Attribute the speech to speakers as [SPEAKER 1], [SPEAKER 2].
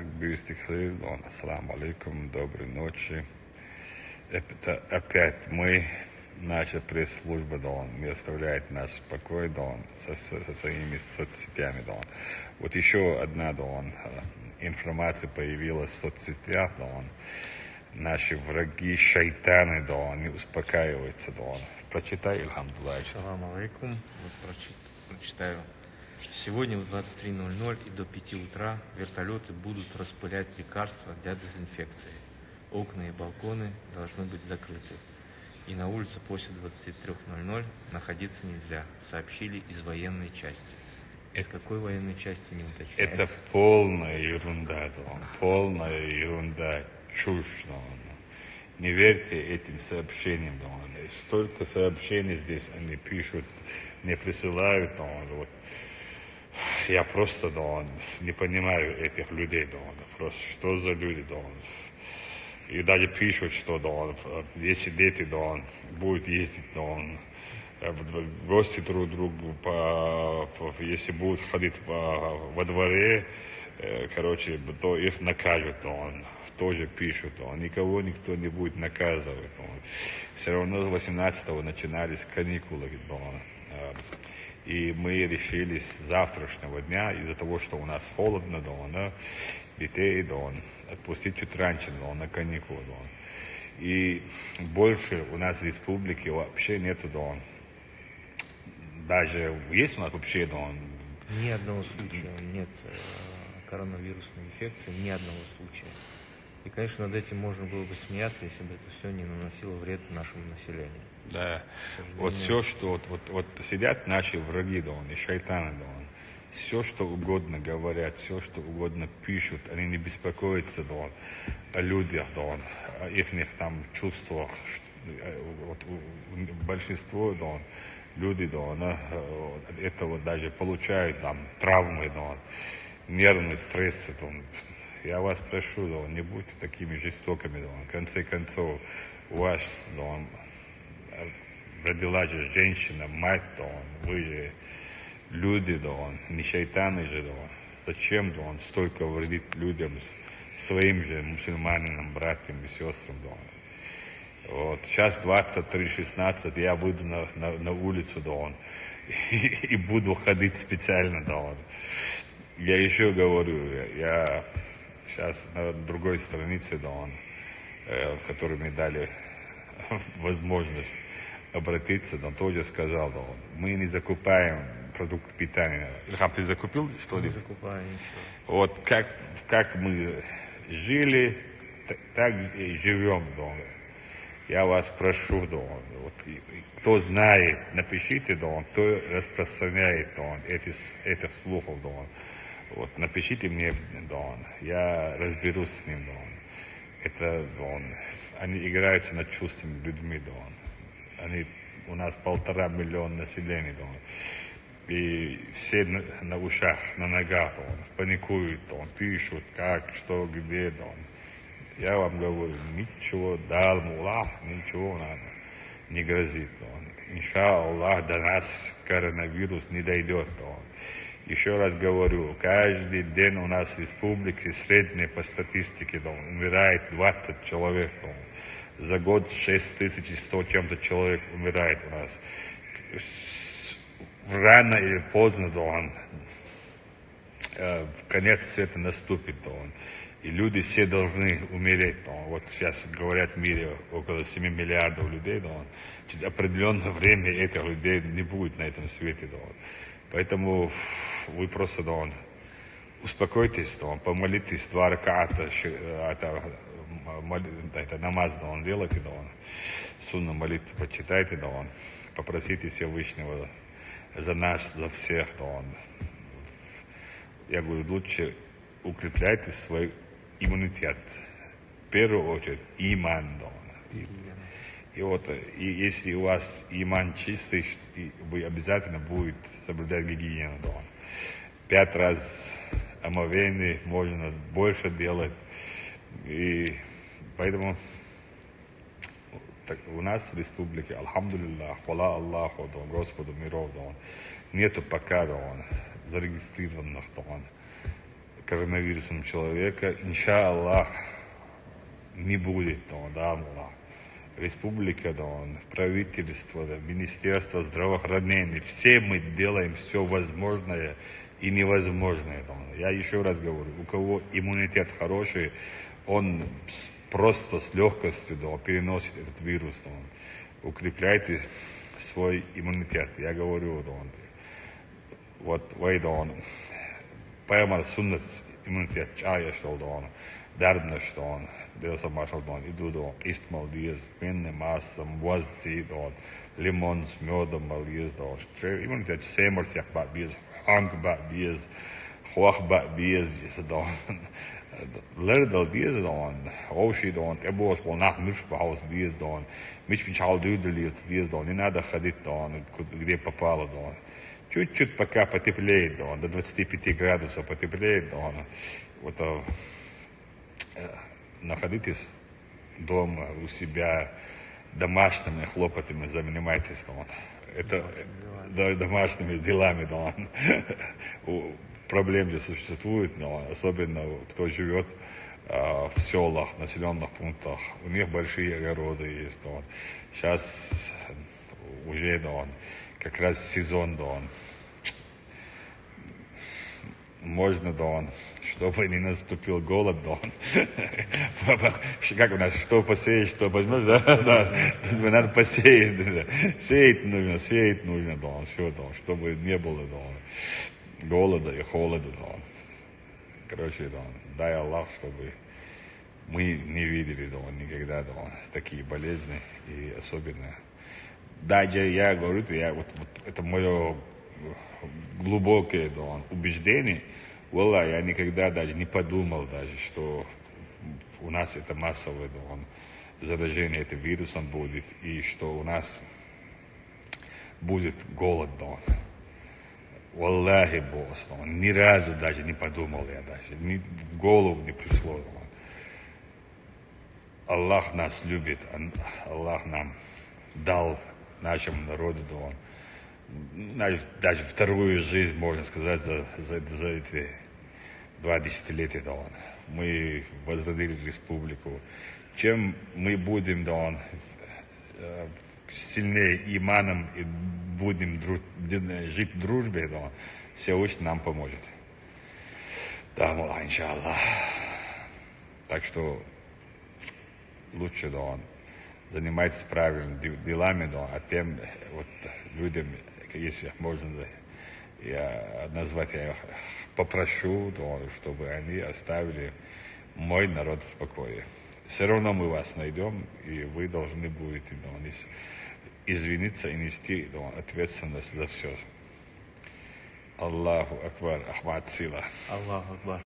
[SPEAKER 1] Бюстихлил, ассаламу алейкум, доброй ночи. Это опять мы, наша пресс-служба, не оставляет нас в покое, со своими соцсетями, Вот еще одна, информация появилась в соцсетях, наши враги, шайтаны, не успокаиваются, Прочитай, Ильхамдуллаевич.
[SPEAKER 2] Ассаламу алейкум. Прочитаю. Сегодня в 23:00 и до 5 утра вертолеты будут распылять лекарства для дезинфекции. Окна и балконы должны быть закрыты. И на улице после 23:00 находиться нельзя, сообщили из военной части. Из какой военной части не уточняется?
[SPEAKER 1] Это полная ерунда, полная ерунда, чушь, Не верьте этим сообщениям, Столько сообщений здесь они пишут, не присылают, Я просто, не понимаю этих людей, Просто что за люди, И даже пишут, что, если дети, будут ездить, в гости друг к другу, если будут ходить во дворе, то их накажут, тоже пишут, никого никто не будет наказывать, Все равно 18-го начинались каникулы, И мы решили с завтрашнего дня, из-за того, что у нас холодно, детей, отпустить чуть раньше, на каникулы, И больше у нас в республике вообще нету, Даже есть у нас вообще,
[SPEAKER 2] Ни одного случая нет коронавирусной инфекции, ни одного случая. И, конечно, над этим можно было бы смеяться, если бы это все не наносило вред нашему населению.
[SPEAKER 1] Да, вот все, что вот сидят наши враги, и шайтаны, все, что угодно говорят, все, что угодно пишут, они не беспокоятся, о людях, о их там чувствах. Большинство, люди, этого даже получают травмы, нервные стрессы, Я вас прошу, не будьте такими жестокими, В конце концов, у вас, родила же женщина, мать, вы же люди, не шайтаны же, Зачем, столько вредить людям, своим же мусульманам, братьям и сестрам, Вот, сейчас 23:16, я выйду на улицу, и буду ходить специально, Я еще говорю, я сейчас на другой странице, в которой мне дали возможность обратиться, тоже сказал, мы не закупаем продукт питания. Ильхам, ты закупил что-то?
[SPEAKER 2] Не закупаем ничего.
[SPEAKER 1] Вот как мы жили, так и живем, Я вас прошу, кто знает, напишите, кто распространяет, этих слухов, Вот, напишите мне, я разберусь с ним, Это, они играются над чувствами людьми, Они, у нас 1,5 миллиона населения, И все на ушах, на ногах, паникуют, пишут, как, что, где, Я вам говорю, ничего, Аллах, ничего не грозит, Иншаллах, до нас коронавирус не дойдет, Еще раз говорю, каждый день у нас в республике средняя по статистике, умирает 20 человек, За год 6100 чем-то человек умирает у нас. Рано или поздно, конец света наступит, И люди все должны умереть, Вот сейчас говорят в мире около 7 миллиардов людей, Через определенное время этих людей не будет на этом свете, Поэтому вы просто, успокойтесь, помолитесь 2 раката, это намаз, делайте, сунну молитву почитайте, попросите Всевышнего за нас, за всех, Я говорю, лучше укрепляйте свой иммунитет. В первую очередь, иман, И вот, и если у вас иман чистый, вы обязательно будете соблюдать гигиену, 5 раз омовение можно больше делать. И поэтому у нас в республике, альхамдулиллах, хвала Аллаху, Господу миров, нету пока, зарегистрированных, коронавирусом человека, иншаллах, не будет, да, Аллах. Республика, да, правительство, да, Министерство здравоохранения, все мы делаем все возможное и невозможное. Да. Я еще раз говорю, у кого иммунитет хороший, он просто с легкостью, да, переносит этот вирус. Да. Укрепляйте свой иммунитет. Я говорю, да, вот вы, да, прямо суннат иммунитет чая, что да, darbna ston, Dievs apmašal don, idu don, istmal Dievs, minne masam, vazzi don, limons, mjodam, malies don, imunitet semert jak ba bies, hang ba bies, hoog ba bies, don, lerdal Dievs don, oshi don, ebos bol nach mish bahaus Dievs don, mich al дудели Dievs don, не надо ходить don, где попало don. Чуть-чуть пока потеплеет don, до 25 градусов потеплеет don, вот находитесь дома у себя домашними хлопотами, занимайтесь там. Это да, домашними делами, да. Проблем же существует, но особенно кто живет в селах, населенных пунктах, у них большие огороды есть. Да. Сейчас уже да, как раз сезон, да. Можно, да, чтобы не наступил голод, да. Как у нас, что посеешь, что возьмешь, да, надо посеять, да. Сеять нужно, да, все, да, чтобы не было, да, голода и холода, да. Короче, да, дай Аллах, чтобы мы не видели, да, никогда, да, такие болезни, и особенно, даже я говорю, вот это мое глубокое, да, убеждение. Wallah, я никогда даже не подумал, даже, что у нас это массовое заражение этим вирусом будет, и что у нас будет голод. Walлахи, босс, ни разу даже не подумал я даже, в голову не пришло. Аллах нас любит, Аллах нам дал нашему народу, даже вторую жизнь, можно сказать, за эти 2 десятилетия. Мы возродили республику. Чем мы будем сильнее иманом и будем жить в дружбе, Всевышний нам поможет. Да, мула, иншаллах. Так что лучше, занимайтесь правильными делами, а тем вот людям, если их можно назвать, я их попрошу, чтобы они оставили мой народ в покое. Все равно мы вас найдем, и вы должны будете извиниться и нести ответственность за все. Аллаху Акбар, Ахмад Сила.
[SPEAKER 2] Аллаху Акбар.